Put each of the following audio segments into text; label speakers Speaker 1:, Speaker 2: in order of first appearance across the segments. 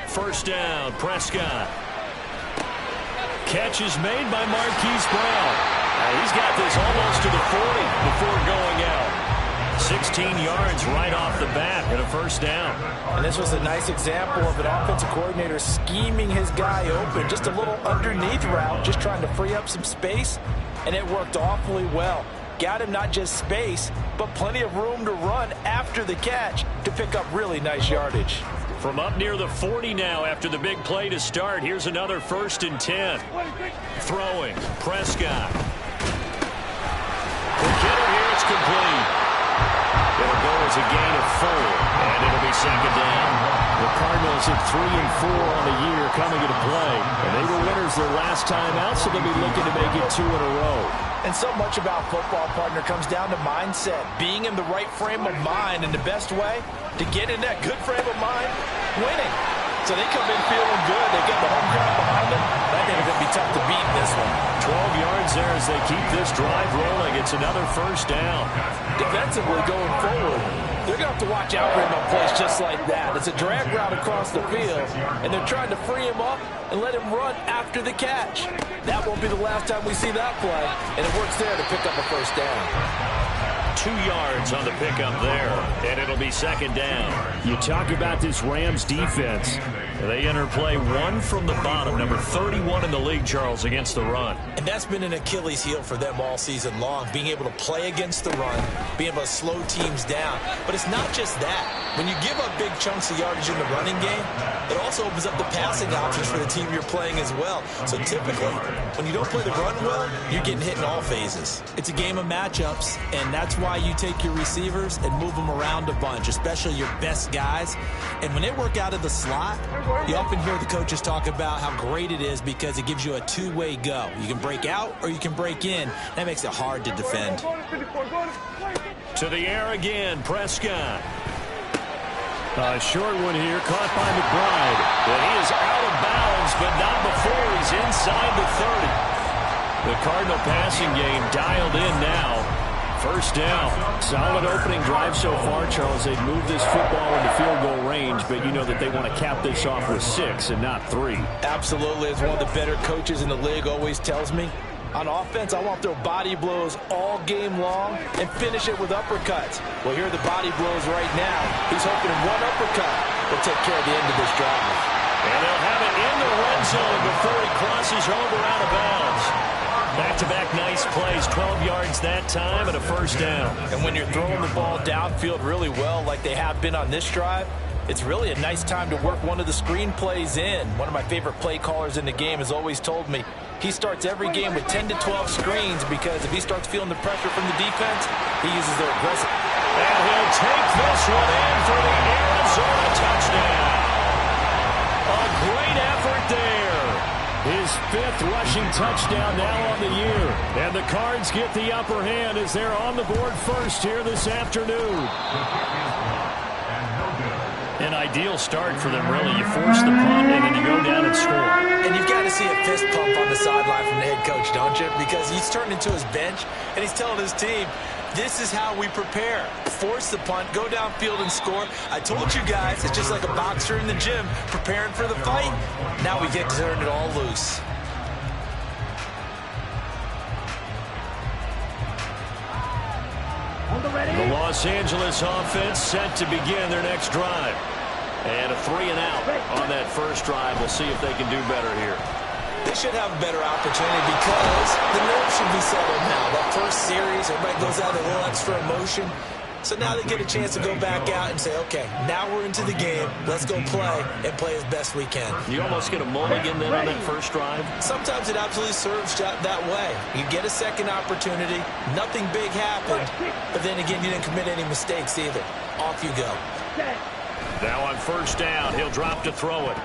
Speaker 1: First down, Prescott. Catch is made by Marquise Brown. He's got this almost to the 40 before going out. 16 yards right off the bat and a first down.
Speaker 2: And this was a nice example of an offensive coordinator scheming his guy open. Just a little underneath route, just trying to free up some space, and it worked awfully well. Got him not just space, but plenty of room to run after the catch to pick up really nice yardage.
Speaker 1: From up near the 40 now after the big play to start. Here's another 1st and 10. Throwing, Prescott. The Kittle here, it's complete. It'll go as a gain of 4, and it'll be second down. The Cardinals at 3-4 on the year coming into play. And they were winners their last time out, so they'll be looking to make it 2 in a row.
Speaker 2: And so much about football, partner, comes down to mindset. Being in the right frame of mind, and the best way to get in that good frame of mind, winning. So they come in feeling good. They get the home crowd behind them. I think it's going to be tough to beat in this one.
Speaker 1: 12 yards there as they keep this drive rolling. It's another first down.
Speaker 2: Defensively going forward, they're going to have to watch out for him on plays just like that. It's a drag route across the field, and they're trying to free him up and let him run after the catch. That won't be the last time we see that play, and it works there to pick up a first down.
Speaker 1: 2 yards on the pickup there, and it'll be second down. You talk about this Rams defense. They enter play 1 from the bottom, number 31 in the league, Charles, against the run.
Speaker 2: And that's been an Achilles heel for them all season long, being able to play against the run, being able to slow teams down. But it's not just that. When you give up big chunks of yardage in the running game, it also opens up the passing options for the team you're playing as well. So typically, when you don't play the run well, you're getting hit in all phases. It's a game of matchups, and that's why you take your receivers and move them around a bunch, especially your best guys. And when they work out of the slot, you often hear the coaches talk about how great it is because it gives you a two-way go. You can break out or you can break in. That makes it hard to defend.
Speaker 1: To the air again, Prescott. A short one here, caught by McBride. But he is out of bounds, but not before he's inside the 30. The Cardinal passing game dialed in now. First down. Solid opening drive so far, Charles. They've moved this football into field goal range, but you know that they want to cap this off with 6 and not 3.
Speaker 2: Absolutely. As one of the better coaches in the league always tells me, on offense, I want to throw body blows all game long and finish it with uppercuts. Well, here are the body blows right now. He's hoping one uppercut will take care of the end of this drive.
Speaker 1: And they'll have it in the red zone before he crosses over out of bounds. Back-to-back nice plays, 12 yards that time and a first down.
Speaker 2: And when you're throwing the ball downfield really well like they have been on this drive, it's really a nice time to work one of the screen plays in. One of my favorite play callers in the game has always told me he starts every game with 10 to 12 screens because if he starts feeling the pressure from the defense, he uses their aggressive.
Speaker 1: And he'll take this one in for the Arizona touchdown. A great effort there. His 5th rushing touchdown now on the year. And the Cards get the upper hand as they're on the board first here this afternoon. An ideal start for them, really. You force the punt, and then you go down and score.
Speaker 2: And you've got to see a fist pump on the sideline from the head coach, don't you? Because he's turned into his bench, and he's telling his team, this is how we prepare. Force the punt, go downfield and score. I told you guys, it's just like a boxer in the gym preparing for the fight. Now we get to turn it all loose.
Speaker 1: The Los Angeles offense set to begin their next drive. And a 3 and out on that first drive. We'll see if they can do better here.
Speaker 2: They should have a better opportunity because the nerves should be settled now. That first series, everybody goes out with a little extra emotion. So now they get a chance to go back out and say, okay, now we're into the game. Let's go play and play as best we can.
Speaker 1: You almost get a mulligan then on that first drive?
Speaker 2: Sometimes it absolutely serves that way. You get a second opportunity. Nothing big happened. But then again, you didn't commit any mistakes either. Off you go.
Speaker 1: Now on first down, he'll drop to throw it.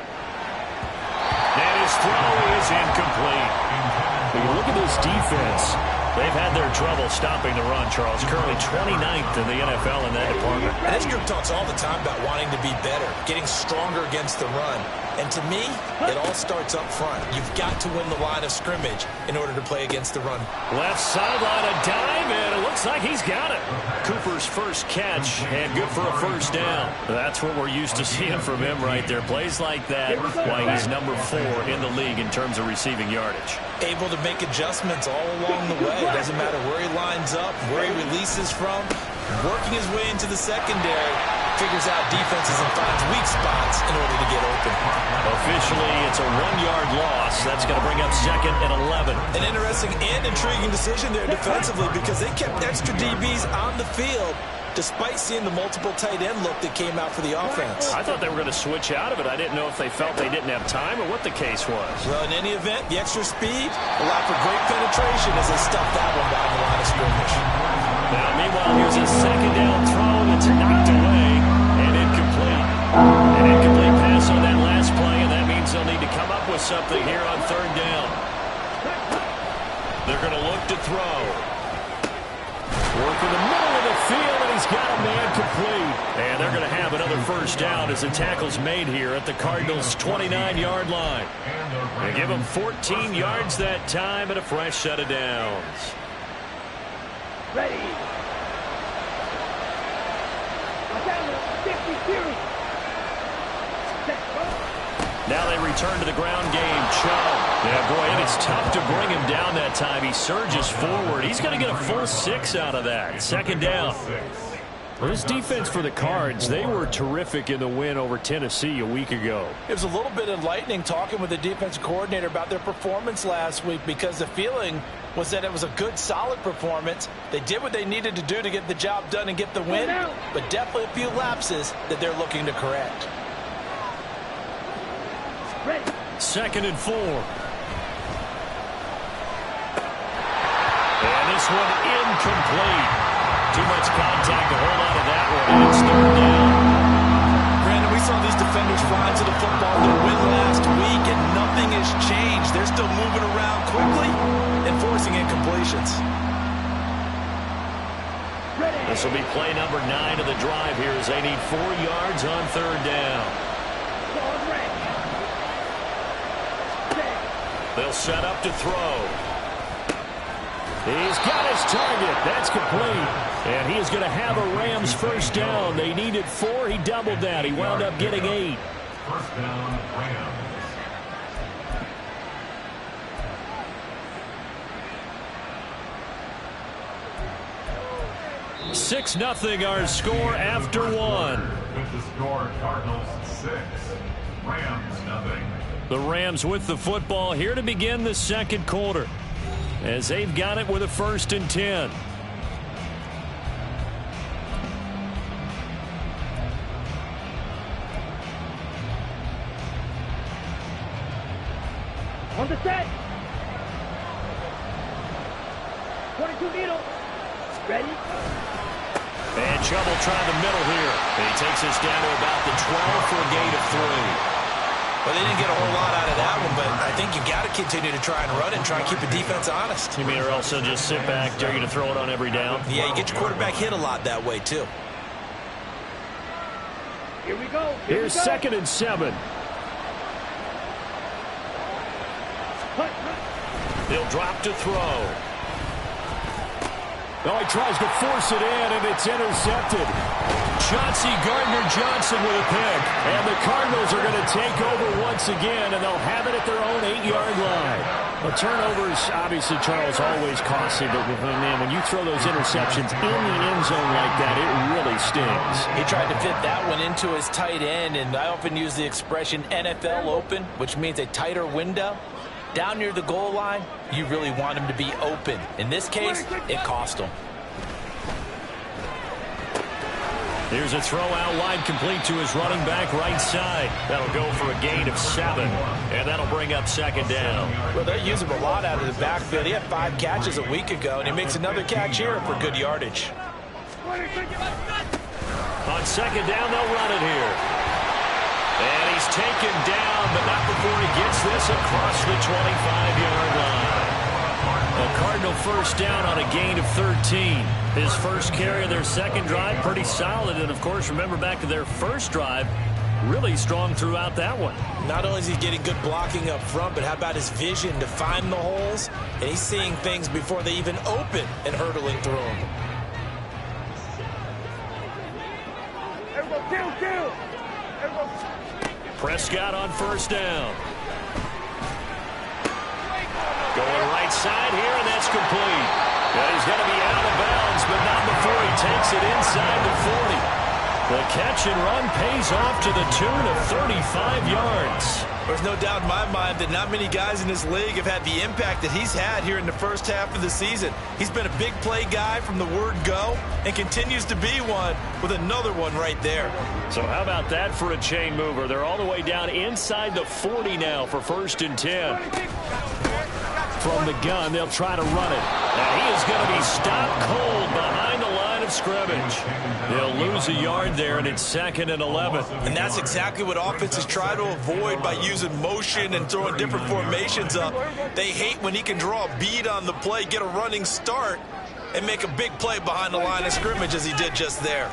Speaker 1: And his throw is incomplete. When you look at this defense, they've had their trouble stopping the run, Charles. Currently 29th in the NFL in that department.
Speaker 2: And this group talks all the time about wanting to be better, getting stronger against the run. And to me, it all starts up front. You've got to win the line of scrimmage in order to play against the run.
Speaker 1: Left sideline, a dive, and it looks like he's got it. Cooper Denver's first catch, and good for a first down. That's what we're used to seeing from him right there. Plays like that, why he's number 4 in the league in terms of receiving yardage.
Speaker 2: Able to make adjustments all along the way. It doesn't matter where he lines up, where he releases from. Working his way into the secondary, figures out defenses and finds weak spots in order to get open.
Speaker 1: Officially, it's a 1-yard loss. That's going to bring up 2nd and 11.
Speaker 2: An interesting and intriguing decision there defensively because they kept extra DBs on the field despite seeing the multiple tight end look that came out for the offense.
Speaker 1: I thought they were going to switch out of it. I didn't know if they felt they didn't have time or what the case was.
Speaker 2: Well, in any event, the extra speed allowed for great penetration as they stuffed that one down the line of scrimmage.
Speaker 1: Now, meanwhile, here's a 2nd down throw that's knocked away and incomplete. An incomplete pass on that last play, and that means they'll need to come up with something here on 3rd down. They're going to look to throw. Work in the middle of the field, and he's got a man complete. And they're going to have another first down as the tackle's made here at the Cardinals' 29-yard line. They give them 14 yards that time and a fresh set of downs.
Speaker 3: Ready.
Speaker 1: Now they return to the ground game. Chubb. Yeah, boy, and it's tough to bring him down that time. He surges forward. He's going to get a full 6 out of that. 2nd down. Well, this defense for the Cards, they were terrific in the win over Tennessee a week ago.
Speaker 2: It was a little bit enlightening talking with the defensive coordinator about their performance last week because the feeling was that it was a good, solid performance. They did what they needed to do to get the job done and get the win, but definitely a few lapses that they're looking to correct.
Speaker 1: 2nd and 4. And this one incomplete. Too much contact to hold on to that one, and it's 3rd down.
Speaker 2: Brandon, we saw these defenders fly to the football in their win last week, and nothing has changed. They're still moving around quickly and forcing incompletions.
Speaker 1: This will be play number 9 of the drive here as they need 4 yards on 3rd down. They'll set up to throw. He's got his target. That's complete. And he is going to have a Rams first down. They needed 4. He doubled that. He wound up getting 8.
Speaker 4: First down, Rams.
Speaker 1: 6-0 our score after 1.
Speaker 4: With the score, Cardinals 6, Rams 0.
Speaker 1: The Rams with the football here to begin the 2nd quarter as they've got it with a 1st and 10.
Speaker 3: On the set. 22 needle. Ready.
Speaker 1: And Chubb will try the middle here. And he takes us down to about the 12 for a gain of 3.
Speaker 2: Well, they didn't get a whole lot out of that one, but I think you got to continue to try and run and try and keep the defense honest.
Speaker 1: You mean or also just sit back, dare you to throw it on every down?
Speaker 2: Yeah, you get your quarterback hit a lot that way, too.
Speaker 3: Here we go.
Speaker 1: Here's 2nd and 7. They'll drop to throw. Oh, he tries to force it in, and it's intercepted. Chauncey Gardner-Johnson with a pick. And the Cardinals are going to take over once again, and they'll have it at their own 8-yard line. Well, turnovers, obviously, Charles, always costly, but man, when you throw those interceptions in the end zone like that, it really stings.
Speaker 2: He tried to fit that one into his tight end, and I often use the expression NFL open, which means a tighter window. Down near the goal line, you really want him to be open. In this case, it cost him.
Speaker 1: Here's a throw out wide complete to his running back right side. That'll go for a gain of 7, and that'll bring up 2nd down.
Speaker 2: Well, they use him a lot out of the backfield. He had 5 catches a week ago, and he makes another catch here for good yardage.
Speaker 1: On 2nd down, they'll run it here. And he's taken down, but not before he gets this across the 25-yard line. A Cardinal first down on a gain of 13. His first carry of their 2nd drive, pretty solid. And, of course, remember back to their first drive, really strong throughout that one.
Speaker 2: Not only is he getting good blocking up front, but how about his vision to find the holes? And he's seeing things before they even open and hurdling through them.
Speaker 1: Prescott on first down. Going right side here, and that's complete. And he's going to be out of bounds, but not before he takes it inside the 40. The catch and run pays off to the tune of 35 yards.
Speaker 2: There's no doubt in my mind that not many guys in this league have had the impact that he's had here in the first half of the season. He's been a big play guy from the word go and continues to be one with another one right there.
Speaker 1: So how about that for a chain mover? They're all the way down inside the 40 now for 1st and 10. From the gun, they'll try to run it. And he is going to be stopped cold behind the line of scrimmage. They'll lose a yard there, and it's 2nd and 11.
Speaker 2: And that's exactly what offenses try to avoid by using motion and throwing different formations up. They hate when he can draw a bead on the play, get a running start, and make a big play behind the line of scrimmage as he did just there.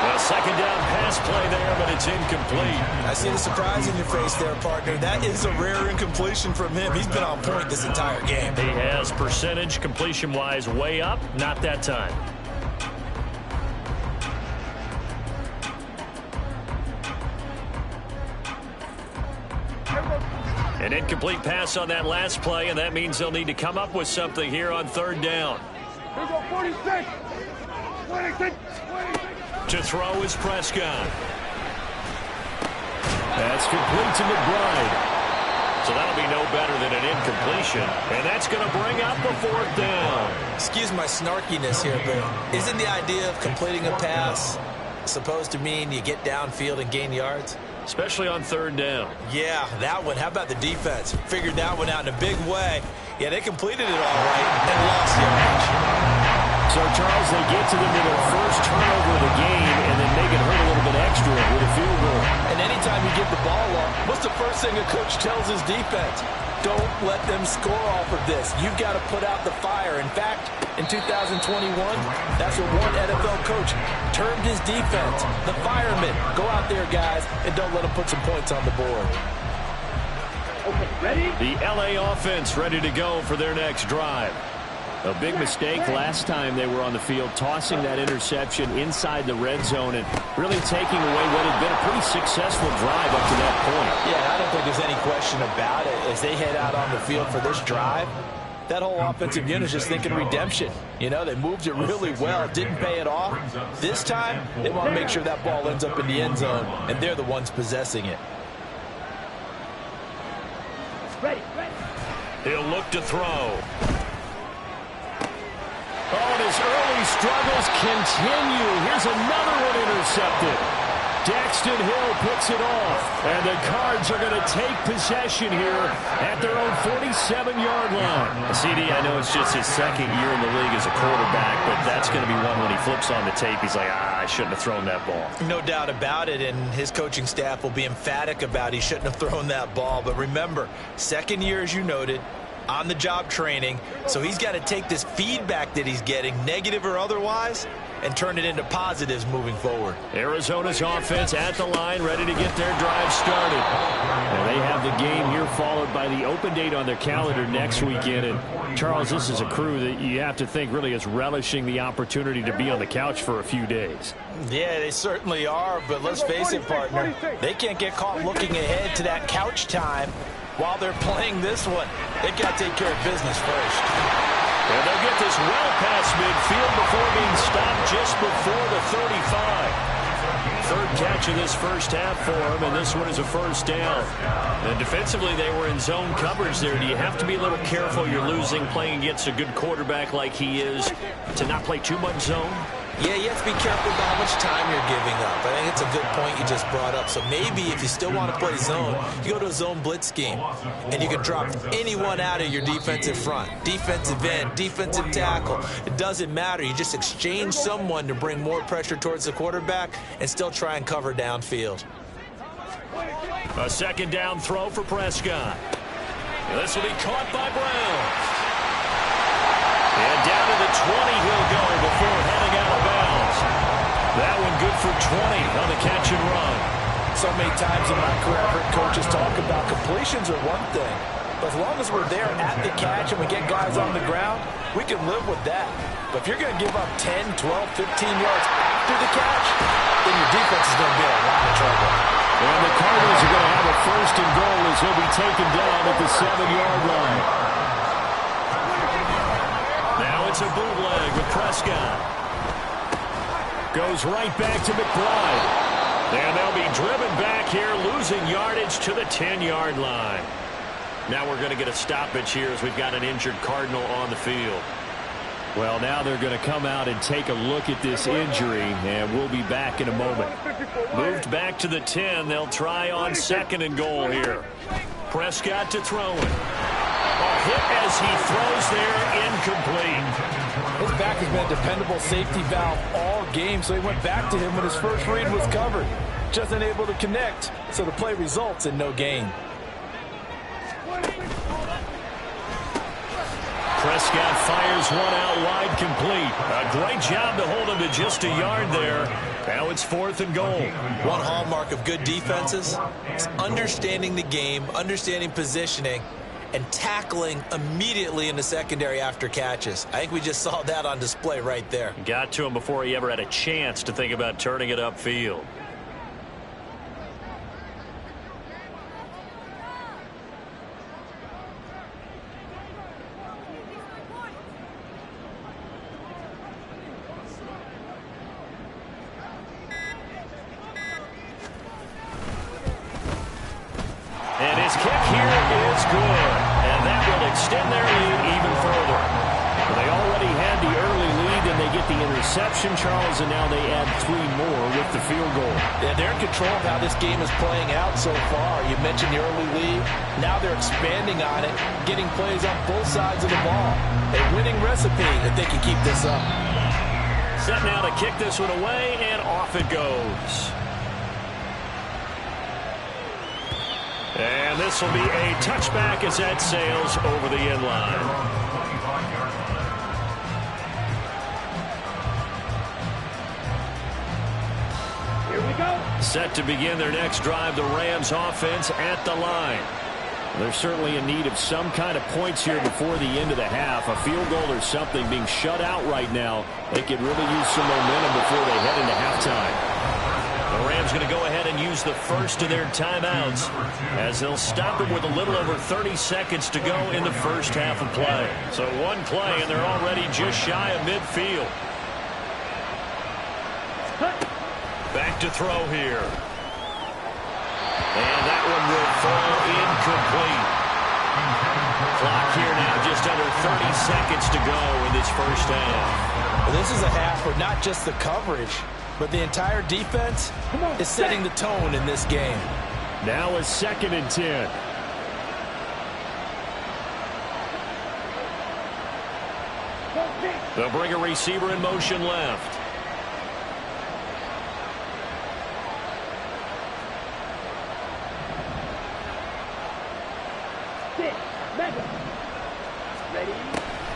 Speaker 1: A 2nd down pass play there, but it's incomplete.
Speaker 2: I see the surprise in your face there, partner. That is a rare incompletion from him. He's been on point this entire game.
Speaker 1: He has percentage completion-wise way up, not that time. An incomplete pass on that last play, and that means they'll need to come up with something here on 3rd down.
Speaker 3: Here we go, 46. 26.
Speaker 1: To throw is Prescott. That's complete to McBride. So that'll be no better than an incompletion. And that's going to bring up a 4th down.
Speaker 2: Excuse my snarkiness here, but isn't the idea of completing a pass supposed to mean you get downfield and gain yards?
Speaker 1: Especially on 3rd down.
Speaker 2: Yeah, that one. How about the defense? Figured that one out in a big way. Yeah, they completed it all right and lost yardage.
Speaker 1: So, Charles, they get to them to their first turnover of the game and then make it hurt a little bit extra with a field goal.
Speaker 2: And anytime you give the ball up, what's the first thing a coach tells his defense? Don't let them score off of this. You've got to put out the fire. In fact, in 2021, that's what one NFL coach termed his defense. The firemen. Go out there, guys, and don't let them put some points on the board.
Speaker 3: Okay, ready?
Speaker 1: The LA offense ready to go for their next drive. A big mistake last time they were on the field, tossing that interception inside the red zone and really taking away what had been a pretty successful drive up to that point.
Speaker 2: Yeah, I don't think there's any question about it. As they head out on the field for this drive, that whole offensive unit is just thinking redemption. You know, they moved it really well, didn't pay it off. This time, they want to make sure that ball ends up in the end zone, and they're the ones possessing it.
Speaker 3: Ready.
Speaker 1: He'll look to throw. Oh, and his early struggles continue. Here's another one intercepted. Daxton Hill puts it off. And the Cards are going to take possession here at their own 47-yard line. CD, I know it's just his 2nd year in the league as a quarterback, but that's going to be one when he flips on the tape. He's like, I shouldn't have thrown that ball.
Speaker 2: No doubt about it, and his coaching staff will be emphatic about he shouldn't have thrown that ball. But remember, 2nd year, as you noted, on-the-job training, so he's got to take this feedback that he's getting, negative or otherwise, and turn it into positives moving forward.
Speaker 1: Arizona's offense at the line, ready to get their drive started. And they have the game here followed by the open date on their calendar next weekend. And, Charles, this is a crew that you have to think really is relishing the opportunity to be on the couch for a few days.
Speaker 2: Yeah, they certainly are, but let's face it, partner, they can't get caught looking ahead to that couch time while they're playing this one. They got to take care of business first.
Speaker 1: And they'll get this well past midfield before being stopped just before the 35. 3rd catch of this first half for them, and this one is a 1st down. And defensively, they were in zone coverage there. Do you have to be a little careful? You're losing playing against a good quarterback like he is to not play too much zone?
Speaker 2: Yeah, you have to be careful about how much time you're giving up. I think it's a good point you just brought up. So maybe if you still want to play zone, you go to a zone blitz scheme, and you can drop anyone out of your defensive front. Defensive end, defensive tackle. It doesn't matter. You just exchange someone to bring more pressure towards the quarterback and still try and cover downfield.
Speaker 1: A 2nd down throw for Prescott. And this will be caught by Brown. And down to the 20 he'll go before heading out of bounds. That one good for 20 on the catch and run.
Speaker 2: So many times in my career, I've heard coaches talk about completions are one thing, As long as we're there at the catch and we get guys on the ground, we can live with that. But if you're going to give up 10, 12, 15 yards after the catch, then your defense is going to be in a lot of trouble.
Speaker 1: And the Cardinals are going to have a 1st and goal as he'll be taken down at the 7-yard line. Now it's a bootleg with Prescott. Goes right back to McBride. And they'll be driven back here, losing yardage to the 10-yard line. Now we're going to get a stoppage here as we've got an injured Cardinal on the field. Well, now they're going to come out and take a look at this injury, and we'll be back in a moment. Moved back to the 10. They'll try on 2nd and goal here. Prescott to throw it. A hit as he throws there, incomplete.
Speaker 2: His back has been a dependable safety valve all game, so he went back to him when his first read was covered. Just unable to connect, so the play results in no gain.
Speaker 1: Prescott fires one out wide, complete. A great job to hold him to just a yard there. Now it's 4th and goal.
Speaker 2: One hallmark of good defenses is understanding the game, understanding positioning, and tackling immediately in the secondary after catches. I think we just saw that on display right there.
Speaker 1: Got to him before he ever had a chance to think about turning it upfield. And his kick here is good. And that will extend their lead even further. They already had the early lead, and they get the interception, Charles, and now they add 3 more with the field goal.
Speaker 2: Yeah, they're in control of how this game is playing out so far. You mentioned the early lead. Now they're expanding on it, getting plays on both sides of the ball. A winning recipe if they can keep this up.
Speaker 1: Set now to kick this one away, and off it goes. And this will be a touchback as that sails over the end line.
Speaker 3: Here we go.
Speaker 1: Set to begin their next drive, the Rams offense at the line. They're certainly in need of some kind of points here before the end of the half. A field goal or something, being shut out right now. They could really use some momentum before they head into halftime. The Rams going to go ahead and use the first of their timeouts as they'll stop it with a little over 30 seconds to go in the first half of play. So one play, and they're already just shy of midfield. Back to throw here. And that one will fall incomplete. Clock here now, just under 30 seconds to go in this first half.
Speaker 2: Well, this is a half where not just the coverage, but the entire defense is setting the tone in this game.
Speaker 1: Now a 2nd and 10. They'll bring a receiver in motion left.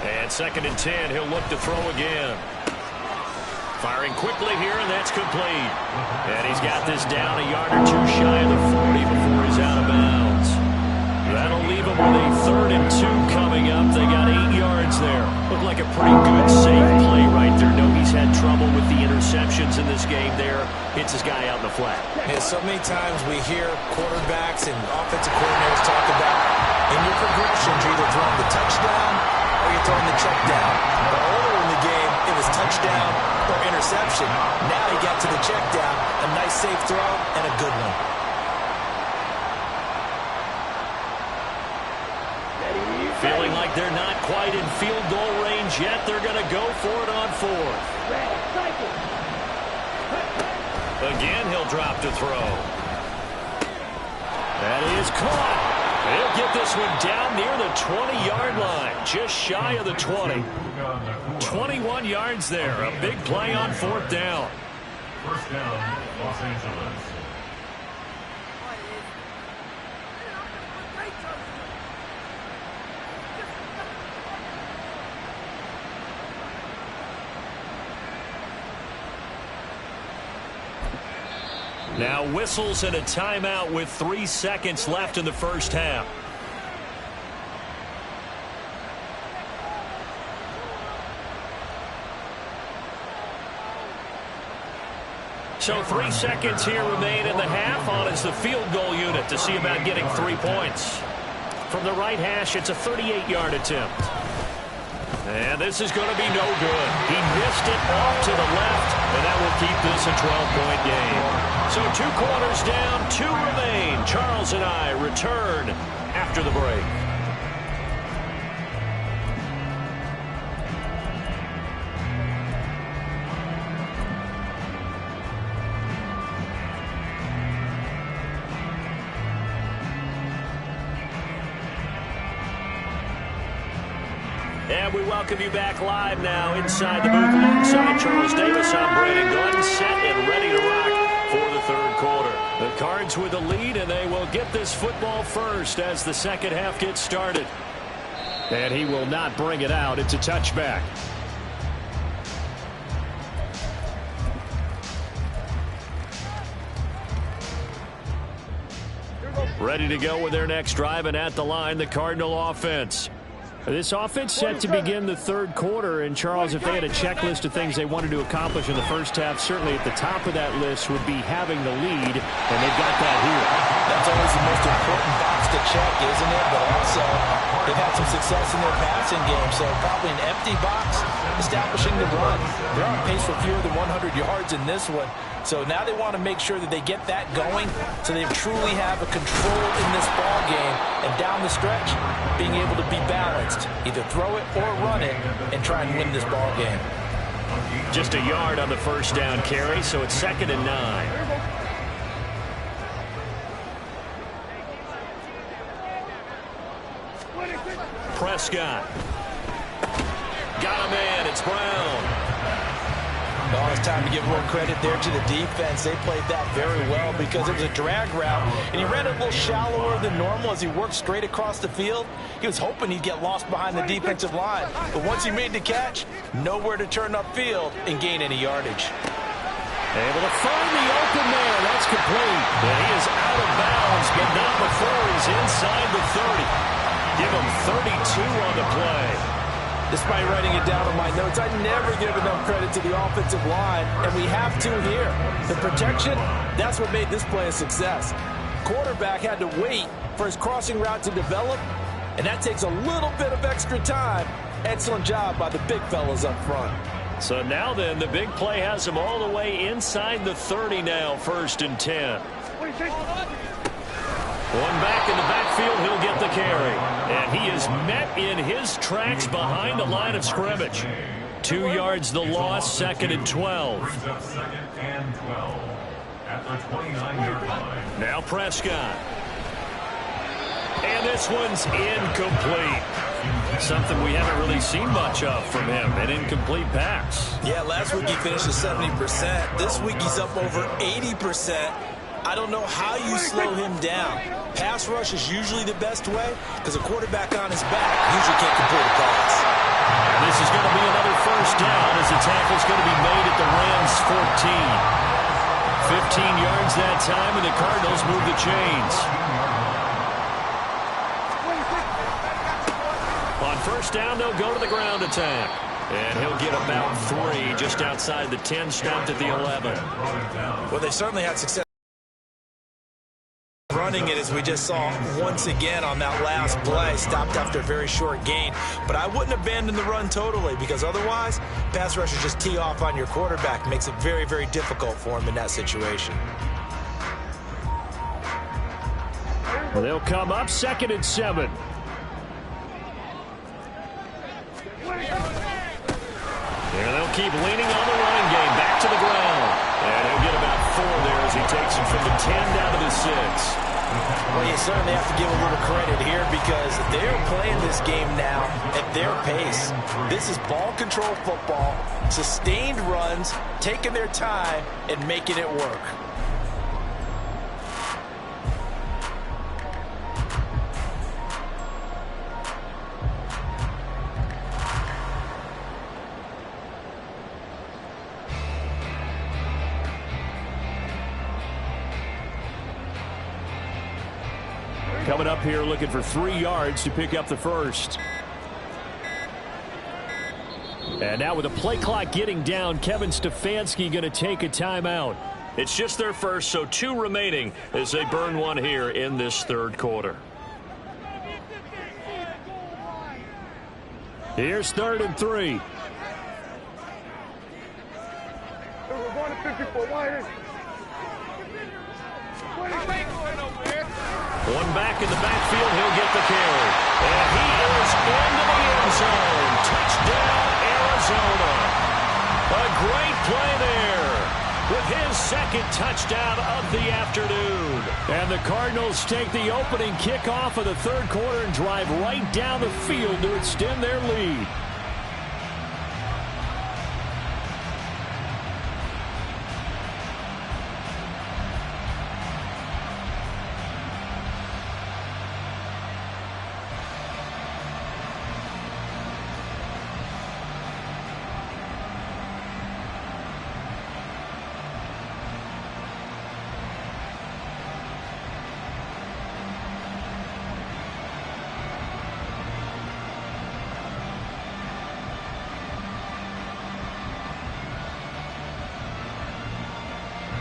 Speaker 1: And 2nd and 10, he'll look to throw again. Firing quickly here, and that's complete. And he's got this down a yard or 2 shy of the 40 before he's out of bounds. That'll leave him with a 3rd and 2 coming up. They got 8 yards there. Looked like a pretty good, safe play right there. No, he's had trouble with the interceptions in this game there. Hits his guy out in the flat.
Speaker 2: And so many times we hear quarterbacks and offensive coordinators talk about in your progressions, you're either throwing the touchdown or you're throwing the check down. But earlier in the game, it was touchdown or interception. Now he got to the check down. A nice safe throw and a good one.
Speaker 1: Feeling like they're not quite in field goal range yet. They're going to go for it on 4th. Again, he'll drop to throw. That is caught. He'll get this one down near the 20-yard line, just shy of the 20. 21 yards there. A big play on 4th down.
Speaker 4: First down, Los Angeles.
Speaker 1: Now whistles and a timeout with 3 seconds left in the first half. So 3 seconds here remain in the half on as the field goal unit to see about getting 3 points. From the right hash, it's a 38-yard attempt. And this is going to be no good. He missed it off to the left, and that will keep this a 12-point game. So 2 quarters down, 2 remain. Charles and I return after the break. And we welcome you back live now inside the booth alongside Charles Davis. I'm Brandon Glenn, set and ready to rock for the third quarter. The Cards with the lead, and they will get this football first as the second half gets started. And he will not bring it out. It's a touchback. Ready to go with their next drive, and at the line, the Cardinal offense. This offense set to begin the third quarter, and Charles, if they had a checklist of things they wanted to accomplish in the first half, certainly at the top of that list would be having the lead, and they've got that here.
Speaker 2: That's always the most important box to check, isn't it? But also, they've had some success in their passing game, so probably an empty box, establishing the run. They're on pace for fewer than 100 yards in this one, so now they want to make sure that they get that going so they truly have a control in this ball game, and down the stretch, being able to be balanced. Either throw it or run it and try and win this ball game.
Speaker 1: Just a yard on the first down carry, so it's 2nd and 9. Prescott. Got a man. It's Brown.
Speaker 2: Oh, it's time to give more credit there to the defense. They played that very well because it was a drag route, and he ran it a little shallower than normal as he worked straight across the field. He was hoping he'd get lost behind the defensive line, but once he made the catch, nowhere to turn upfield and gain any yardage.
Speaker 1: Able to find the open man. That's complete. And he is out of bounds, but not before he's inside the 30. Give him 32 on the play.
Speaker 2: Despite writing it down on my notes, I never give enough credit to the offensive line, and we have to here. The protection, that's what made this play a success. Quarterback had to wait for his crossing route to develop, and that takes a little bit of extra time. Excellent job by the big fellas up front.
Speaker 1: So now then, the big play has him all the way inside the 30 now, 1st and 10. One back in the backfield, he'll get the carry. And he is met in his tracks behind the line of scrimmage. 2 yards the loss, 2nd and 12.
Speaker 4: Second and 12 at the 29-yard line.
Speaker 1: Now Prescott. And this one's incomplete. Something we haven't really seen much of from him, an incomplete pass.
Speaker 2: Yeah, last week he finished at 70%. This week he's up over 80%. I don't know how you slow him down. Pass rush is usually the best way because a quarterback on his back usually can't complete a pass.
Speaker 1: And this is going to be another first down as the tackle's going to be made at the Rams' 14. 15 yards that time, and the Cardinals move the chains. On first down, they'll go to the ground attack. And he'll get about 3 just outside the 10, stopped at the 11.
Speaker 2: Well, they certainly had success running it, as we just saw once again on that last play. Stopped after a very short gain. But I wouldn't abandon the run totally, because otherwise, pass rushers just tee off on your quarterback. Makes it very, very difficult for him in that situation.
Speaker 1: Well, they'll come up 2nd and 7. And they'll keep leaning on the running game. Back to the ground. And he'll get about 4 there as he takes him from the 10 down to the 6.
Speaker 2: Well, you certainly have to give a little credit here because they're playing this game now at their pace. This is ball control football, sustained runs, taking their time, and making it work.
Speaker 1: Coming up here looking for 3 yards to pick up the first. And now with the play clock getting down, Kevin Stefanski going to take a timeout. It's just their first, so 2 remaining as they burn one here in this third quarter. Here's 3rd and 3.
Speaker 3: We're going to 54 wide.
Speaker 1: One back in the backfield, he'll get the carry. And he is into the end zone. Touchdown, Arizona. A great play there with his 2nd touchdown of the afternoon. And the Cardinals take the opening kickoff of the third quarter and drive right down the field to extend their lead.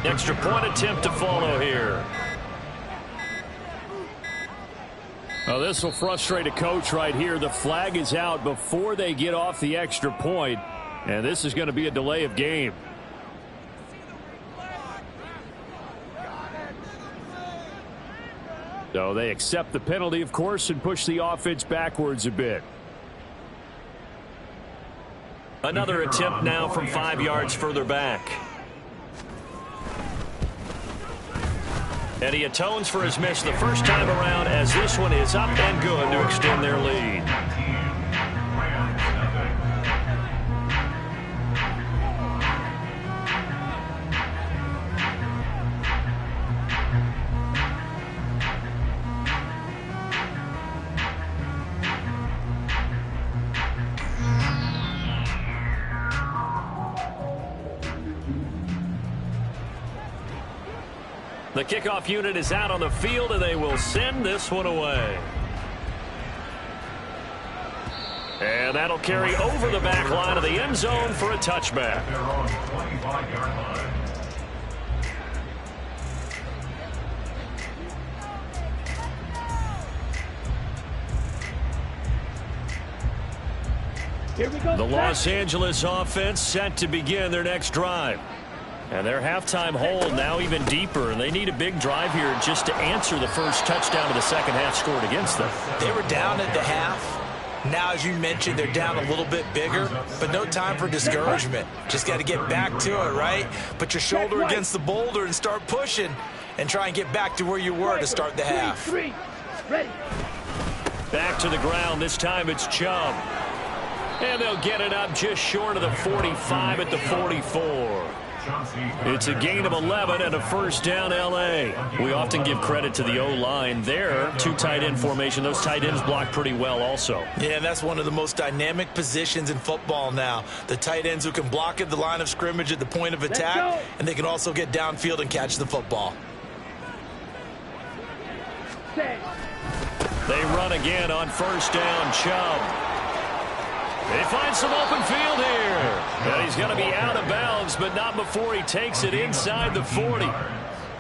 Speaker 1: Extra point attempt to follow here. Well, this will frustrate a coach right here. The flag is out before they get off the extra point, and this is going to be a delay of game. So they accept the penalty, of course, and push the offense backwards a bit. Another attempt now from 5 yards further back. And he atones for his miss the first time around as this one is up and good to extend their lead. The kickoff unit is out on the field, and they will send this one away. And that'll carry over the back line of the end zone for a touchback.
Speaker 4: They're on the 25-yard line.
Speaker 3: Here we go.
Speaker 1: The Los Angeles offense set to begin their next drive. And their halftime hole now even deeper, and they need a big drive here just to answer the first touchdown of the second half scored against them.
Speaker 2: They were down at the half. Now, as you mentioned, they're down a little bit bigger, but no time for discouragement. Just got to get back to it, right? Put your shoulder against the boulder and start pushing and try and get back to where you were to start the half.
Speaker 3: Ready.
Speaker 1: Back to the ground. This time it's Chubb. And they'll get it up just short of the 45 at the 44. It's a gain of 11 and a first down, L.A. We often give credit to the O-line there. 2 tight end formation. Those tight ends block pretty well also.
Speaker 2: Yeah, that's one of the most dynamic positions in football now. The tight ends who can block at the line of scrimmage at the point of attack, and they can also get downfield and catch the football.
Speaker 1: They run again on first down, Chubb. They find some open field here. And he's going to be out of bounds, but not before he takes it inside the 40.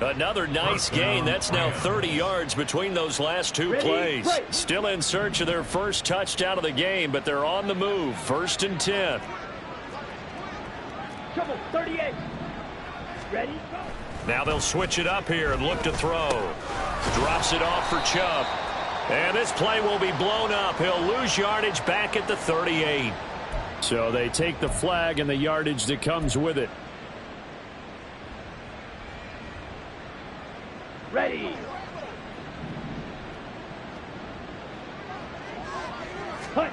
Speaker 1: Another nice gain. That's now 30 yards between those last 2 plays. Still in search of their first touchdown of the game, but they're on the move. 1st and 10.
Speaker 3: Trouble, 38. Ready?
Speaker 1: Now they'll switch it up here and look to throw. Drops it off for Chubb. And this play will be blown up. He'll lose yardage back at the 38. So they take the flag and the yardage that comes with it.
Speaker 3: Ready. Cut.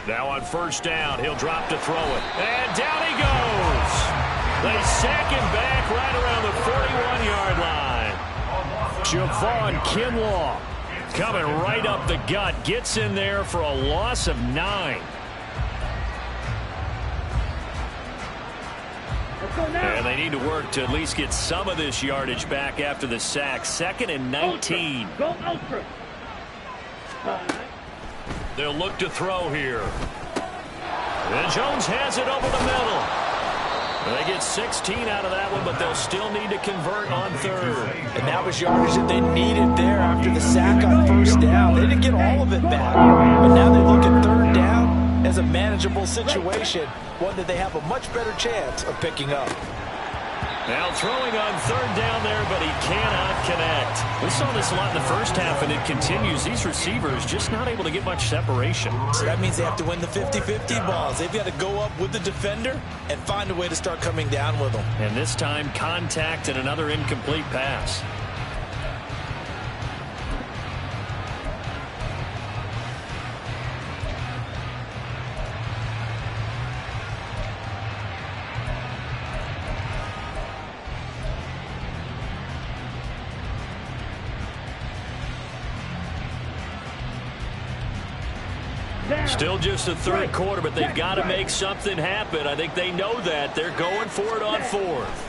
Speaker 1: Now on first down, he'll drop to throw it. And down he goes. They sack him back right around the 41-yard line. Javon Kinlaw coming right up the gut. Gets in there for a loss of 9. And they need to work to at least get some of this yardage back after the sack. 2nd and 19.
Speaker 3: Go ultra.
Speaker 1: They'll look to throw here. And Jones has it over the middle. They get 16 out of that one, but they'll still need to convert on third.
Speaker 2: And that was yardage that they needed there after the sack on first down. They didn't get all of it back, but now they look at third down as a manageable situation, one that they have a much better chance of picking up.
Speaker 1: Now throwing on third down there, but he cannot connect. We saw this a lot in the first half, and it continues. These receivers just not able to get much separation.
Speaker 2: So that means they have to win the 50-50 balls. They've got to go up with the defender and find a way to start coming down with them.
Speaker 1: And this time, contact and another incomplete pass. Still just the third quarter, but they've got to make something happen. I think they know that. They're going for it on fourth.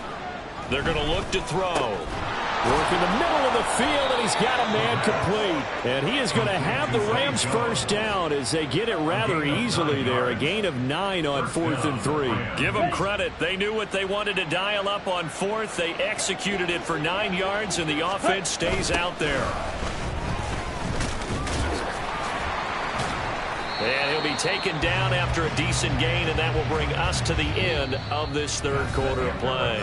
Speaker 1: They're going to look to throw. Work in the middle of the field, and he's got a man complete. And he is going to have the Rams first down as they get it rather easily there. A gain of 9 on 4th and 3. Give them credit. They knew what they wanted to dial up on fourth. They executed it for 9 yards, and the offense stays out there. And he'll be taken down after a decent gain, and that will bring us to the end of this third quarter of play.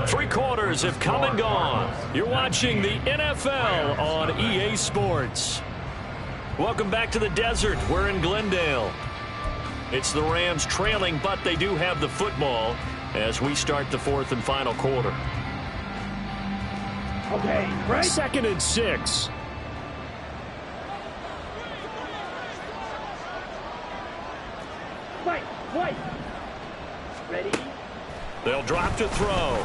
Speaker 1: 3 quarters have come and gone. You're watching the NFL on EA Sports. Welcome back to the desert. We're in Glendale. It's the Rams trailing, but they do have the football as we start the 4th and final quarter.
Speaker 3: Okay, right.
Speaker 1: 2nd and 6.
Speaker 3: White. Ready?
Speaker 1: They'll drop to throw.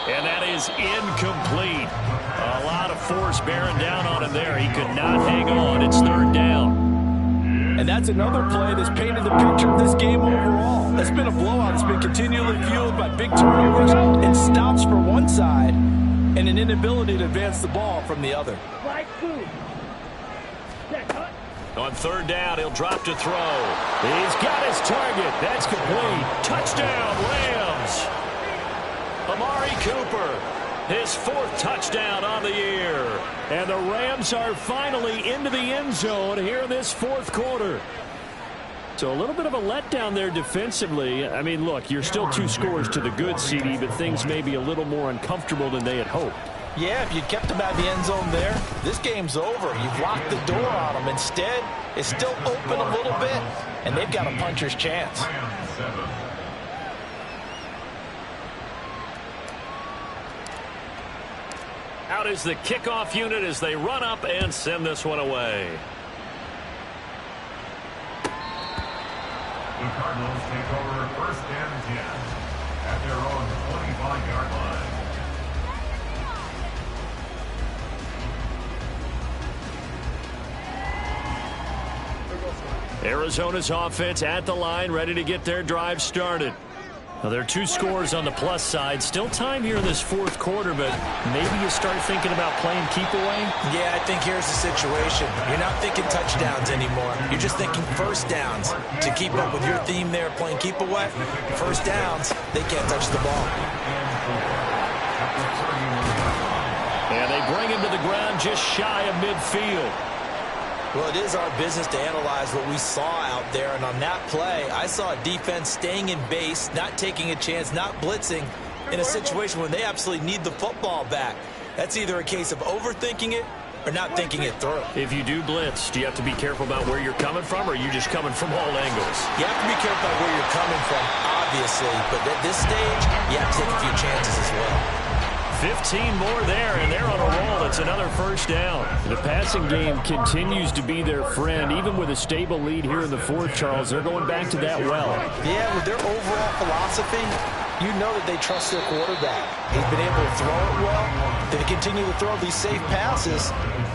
Speaker 1: And that is incomplete. A lot of force bearing down on him there. He could not hang on. It's third down.
Speaker 2: And that's another play that's painted the picture of this game overall. That's been a blowout. It's been continually fueled by big turnovers and stops for one side and an inability to advance the ball from the other.
Speaker 3: Right foot.
Speaker 1: On third down, he'll drop to throw. He's got his target. That's complete. Touchdown, Rams. Amari Cooper, his 4th touchdown on the year. And the Rams are finally into the end zone here in this 4th quarter. So a little bit of a letdown there defensively. I mean, look, you're still 2 scores to the good, CD, but things may be a little more uncomfortable than they had hoped.
Speaker 2: Yeah, if you kept them out of the end zone there, this game's over. You've locked the door on them. Instead, it's still open a little bit, and they've got a puncher's chance.
Speaker 1: Out is the kickoff unit as they run up and send this one away.
Speaker 4: The Cardinals take over 1st and 10 at their own 25-yard line.
Speaker 1: Arizona's offense at the line, ready to get their drive started. Now, there are 2 scores on the plus side. Still time here in this 4th quarter, but maybe you start thinking about playing keep away?
Speaker 2: Yeah, I think here's the situation. You're not thinking touchdowns anymore. You're just thinking first downs. To keep up with your theme there, playing keep away, first downs, they can't touch the ball.
Speaker 1: And they bring him to the ground just shy of midfield.
Speaker 2: Well, it is our business to analyze what we saw out there, and on that play, I saw a defense staying in base, not taking a chance, not blitzing, in a situation when they absolutely need the football back. That's either a case of overthinking it or not thinking it through.
Speaker 1: If you do blitz, do you have to be careful about where you're coming from, or are you just coming from all angles?
Speaker 2: You have to be careful about where you're coming from, obviously, but at this stage, you have to take a few chances as well.
Speaker 1: 15 more there, and they're on a roll. It's another first down. The passing game continues to be their friend. Even with a stable lead here in the 4th, Charles, they're going back to that well.
Speaker 2: Yeah, with their overall philosophy, you know that they trust their quarterback. He's been able to throw it well. They continue to throw these safe passes.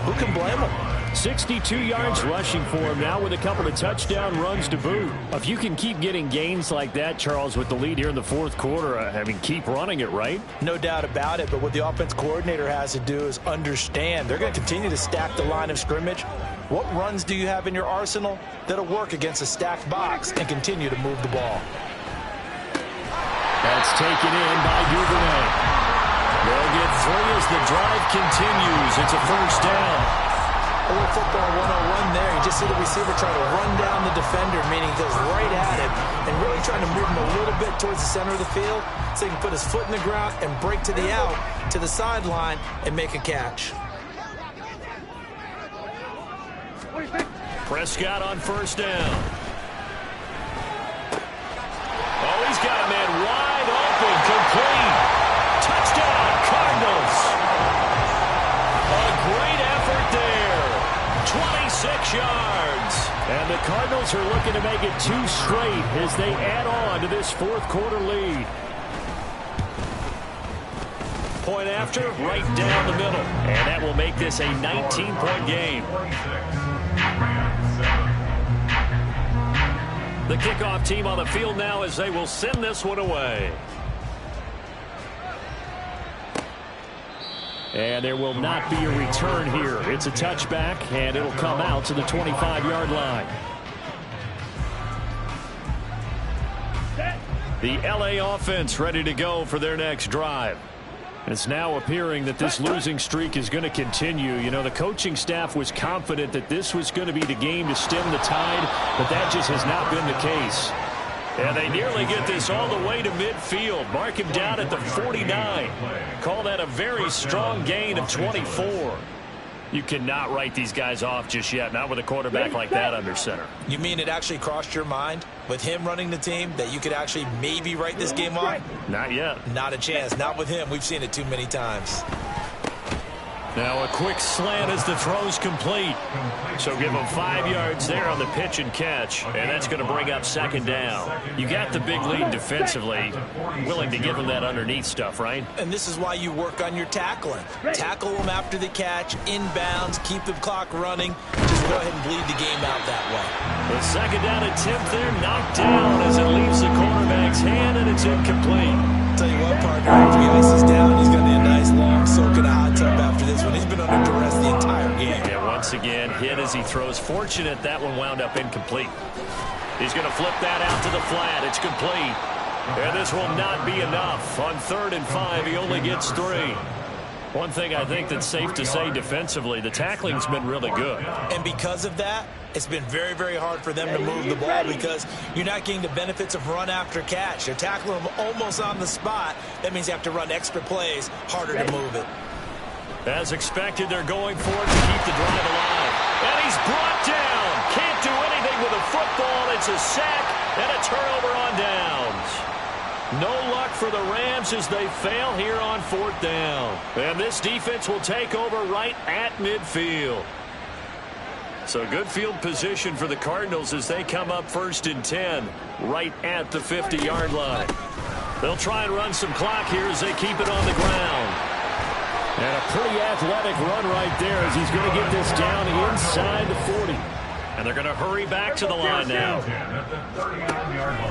Speaker 2: Who can blame them?
Speaker 1: 62 yards rushing for him now with a couple of touchdown runs to boot. If you can keep getting gains like that, Charles, with the lead here in the 4th quarter, I mean, keep running it, right?
Speaker 2: No doubt about it, but what the offense coordinator has to do is understand they're going to continue to stack the line of scrimmage, What runs do you have in your arsenal that'll work against a stacked box and continue to move the ball?
Speaker 1: That's taken in by Duvernay. They'll get 3 as the drive continues. It's a first down.
Speaker 2: A little football 101 there. You just see the receiver try to run down the defender, meaning he goes right at him and really trying to move him a little bit towards the center of the field so he can put his foot in the ground and break to the out, to the sideline, and make a catch.
Speaker 1: Prescott on first down. Oh, he's got a man wide open, complete. Touchdown, Cardinals. A great effort there. 26 yards. And the Cardinals are looking to make it 2 straight as they add on to this fourth quarter lead. Point after, right down the middle. And that will make this a 19-point game. The kickoff team on the field now as they will send this one away. And there will not be a return here. It's a touchback, and it'll come out to the 25-yard line. The LA offense ready to go for their next drive. It's now appearing that this losing streak is going to continue. You know, the coaching staff was confident that this was going to be the game to stem the tide, but that just has not been the case. And they nearly get this all the way to midfield. Mark him down at the 49. Call that a very strong gain of 24. You cannot write these guys off just yet, not with a quarterback like that under center.
Speaker 2: You mean it actually crossed your mind with him running the team that you could actually maybe write this game off?
Speaker 1: Not yet.
Speaker 2: Not a chance. Not with him. We've seen it too many times.
Speaker 1: Now a quick slant as the throw's complete. So give them 5 yards there on the pitch and catch, and that's going to bring up second down. You got the big lead defensively, willing to give them that underneath stuff, right?
Speaker 2: And this is why you work on your tackling. Tackle them after the catch, inbounds, keep the clock running. Just go ahead and bleed the game out that way.
Speaker 1: The second down attempt there knocked down as it leaves the cornerback's hand, and it's incomplete.
Speaker 2: Tell you what, partner, after he ices down, he's going to be a nice long soak in a hot tub after this one. He's been under duress the entire game.
Speaker 1: Yeah, once again, hit as he throws. Fortunate that one wound up incomplete. He's going to flip that out to the flat. It's complete. And this will not be enough. On 3rd and 5, he only gets 3. One thing I think that's safe to say defensively, the tackling's been really good.
Speaker 2: And because of that, it's been very, very hard for them to move the ball because you're not getting the benefits of run after catch. They're tackling them almost on the spot. That means you have to run extra plays, harder to move it.
Speaker 1: As expected, they're going for it to keep the drive alive. And he's brought down. Can't do anything with a football. It's a sack and a turnover on downs. No luck for the Rams as they fail here on 4th down. And this defense will take over right at midfield. So good field position for the Cardinals as they come up 1st and 10 right at the 50-yard line. They'll try and run some clock here as they keep it on the ground. And a pretty athletic run right there as he's going to get this down inside the 40. And they're going to hurry back to the line now.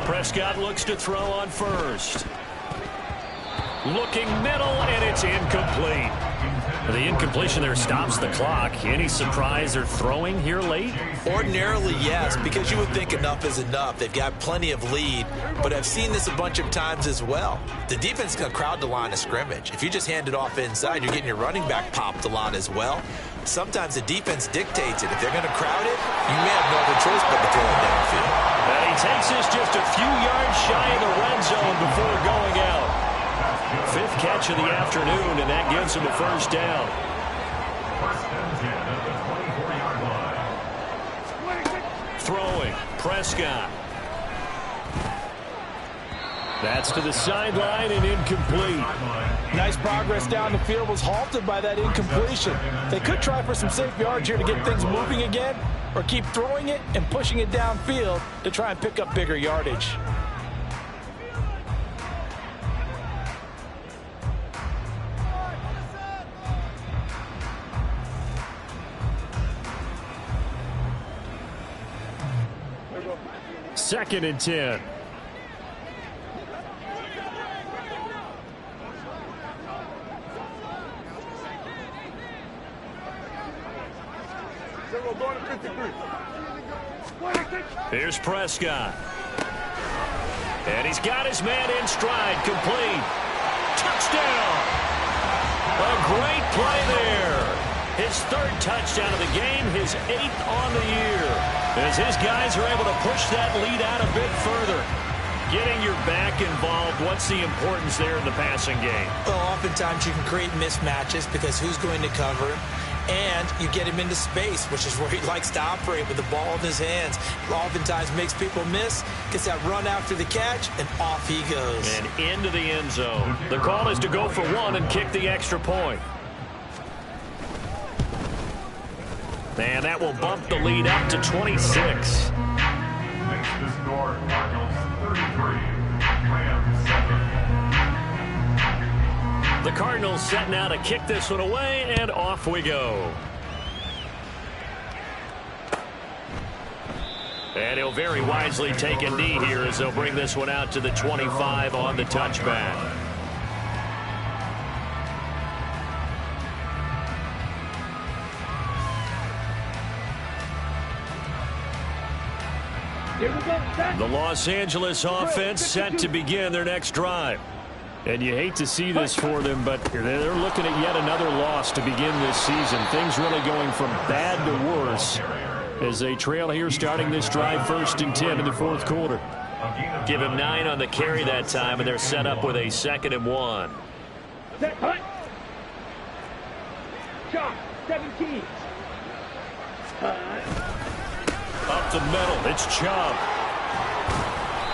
Speaker 1: Prescott looks to throw on first. Looking middle, and it's incomplete. The incompletion there stops the clock. Any surprise they're throwing here late?
Speaker 2: Ordinarily, yes, because you would think enough is enough. They've got plenty of lead, but I've seen this a bunch of times as well. The defense is going to crowd the line of scrimmage. If you just hand it off inside, you're getting your running back popped a lot as well. Sometimes the defense dictates it. If they're going to crowd it, you may have no other choice but to throw it downfield.
Speaker 1: And he takes this just a few yards shy of the red zone before going out. 5th catch of the afternoon, and that gives him a first down. Throwing, Prescott. That's to the sideline and incomplete.
Speaker 2: Nice progress down the field, was halted by that incompletion. They could try for some safe yards here to get things moving again, or keep throwing it and pushing it downfield to try and pick up bigger yardage.
Speaker 1: Second and 10.
Speaker 3: going to 53.
Speaker 1: Here's Prescott. And he's got his man in stride. Complete. Touchdown. A great play there. His third touchdown of the game, his 8th on the year. As his guys are able to push that lead out a bit further. Getting your back involved, what's the importance there in the passing game?
Speaker 2: Well, oftentimes you can create mismatches because who's going to cover him? And you get him into space, which is where he likes to operate with the ball in his hands. Oftentimes makes people miss, gets that run after the catch, and off he goes.
Speaker 1: And into the end zone. The call is to go for one and kick the extra point. And that will bump the lead up to 26.
Speaker 4: Makes the score Cardinals 33, Rams 7.
Speaker 1: The Cardinals set now to kick this one away, and off we go. And he'll very wisely take a knee here as they'll bring this one out to the 25 on the touchback. The Los Angeles offense set to begin their next drive. And you hate to see this for them, but they're looking at yet another loss to begin this season. Things really going from bad to worse as they trail here starting this drive 1st and 10 in the 4th quarter. Give him 9 on the carry that time, and they're set up with a 2nd and 1.
Speaker 3: Shot, 17.
Speaker 1: Up the middle, it's Chubb.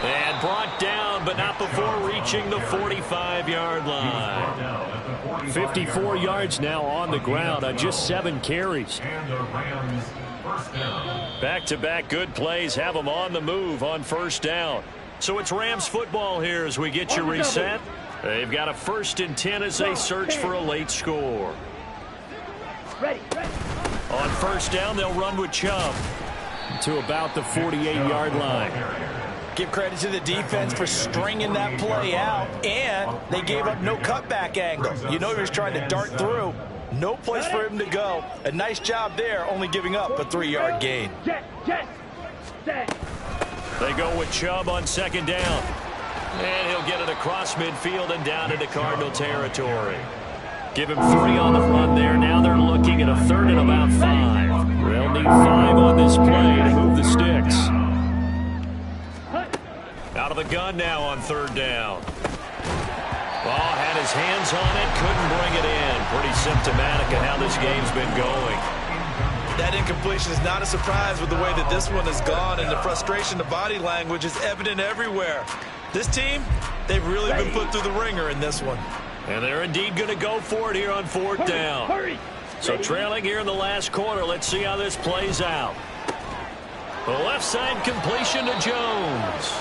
Speaker 1: And brought down, but not before reaching the 45-yard line. 54 yards now on the ground on just 7 carries.
Speaker 4: And the Rams first down.
Speaker 1: Back-to-back good plays have them on the move on 1st down. So it's Rams football here as we get you reset. They've got a 1st and 10 as they search for a late score.
Speaker 3: Ready.
Speaker 1: On 1st down, they'll run with Chubb to about the 48-yard line.
Speaker 2: Give credit to the defense for stringing that play out, and they gave up no cutback angle. You know he was trying to dart through. No place for him to go. A nice job there, only giving up a 3-yard gain.
Speaker 1: They go with Chubb on 2nd down. And he'll get it across midfield and down into Cardinal territory. Give him 3 on the run there. Now they're looking at a 3rd and about 5. They'll need 5 on this play to move the sticks. Out of the gun now on 3rd down. Ball had his hands on it, couldn't bring it in. Pretty symptomatic of how this game's been going.
Speaker 2: That incompletion is not a surprise with the way that this one has gone, and the frustration, the body language is evident everywhere. This team, they've really been put through the ringer in this one.
Speaker 1: And they're indeed going to go for it here on 4th down. So trailing here in the last quarter, let's see how this plays out. The left side completion to Jones.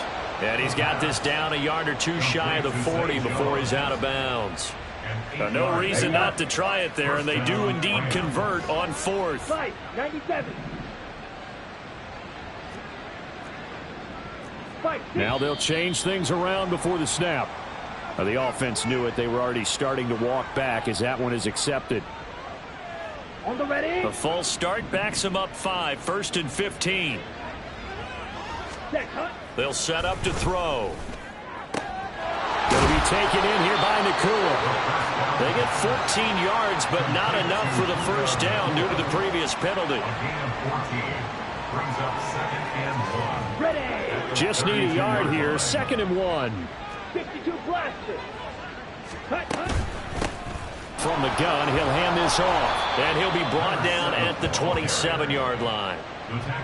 Speaker 1: And he's got this down a yard or 2 shy of the 40 before he's out of bounds. No reason not to try it there, and they do indeed convert on 4th.
Speaker 3: 97.
Speaker 1: Now they'll change things around before the snap. The offense knew it. They were already starting to walk back as that one is accepted.
Speaker 3: On the ready.
Speaker 1: The false start backs them up 5, 1st and 15. They'll set up to throw. Going to be taken in here by Nakua. They get 14 yards, but not enough for the 1st down due to the previous penalty.
Speaker 4: Brings up 2nd and 1.
Speaker 3: Ready.
Speaker 1: Just need a yard here. 2nd and 1.
Speaker 3: 52 blaster.
Speaker 1: From the gun, he'll hand this off. And he'll be brought down at the 27-yard line.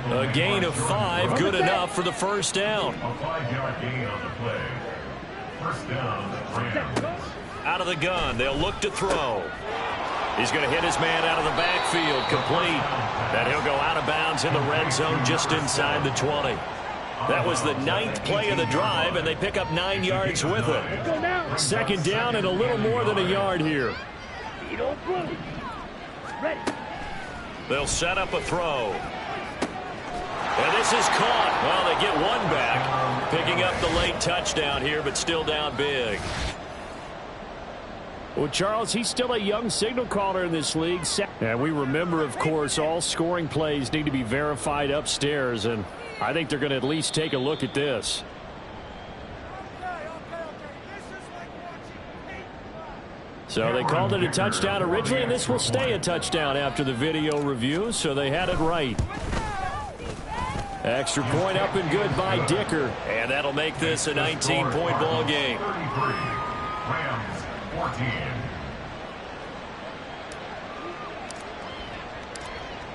Speaker 1: A gain of 5, good enough for the 1st down.
Speaker 4: A 5-yard gain on the play. 1st down, Rams.
Speaker 1: Out of the gun, they'll look to throw. He's going to hit his man out of the backfield, complete. And he'll go out of bounds in the red zone just inside the 20. That was the 9th play of the drive, and they pick up 9 yards with it. 2nd down and a little more than a yard here. They'll set up a throw. And this is caught. Well, they get one back, picking up the late touchdown here, but still down big. Well, Charles, he's still a young signal caller in this league. And we remember, of course, all scoring plays need to be verified upstairs, and I think they're going to at least take a look at this. So they called it a touchdown originally, and this will stay a touchdown after the video review, so they had it right. Extra point up and good by Dicker. And that'll make this a 19-point ball game.
Speaker 4: 33, Rams 14.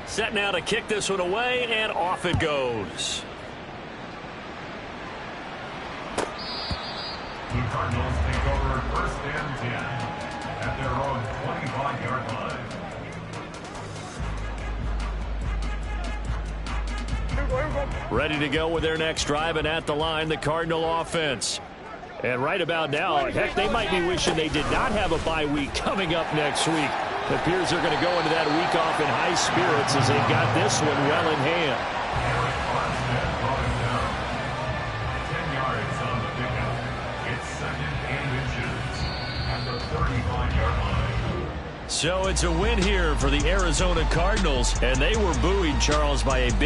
Speaker 1: Set now to kick this one away, and off it goes.
Speaker 4: The Cardinals take over first and 10 at their own 25-yard line.
Speaker 1: Ready to go with their next drive, and at the line, the Cardinal offense. And right about now, heck, they might be wishing they did not have a bye week coming up next week. It appears they're going to go into that week off in high spirits as they've got this one well in hand.
Speaker 4: Eric Armstead brought him down. 10 yards on the pickup. It's 2nd and inches at the 35-yard line.
Speaker 1: So it's a win here for the Arizona Cardinals, and they were buoyed, Charles, by a big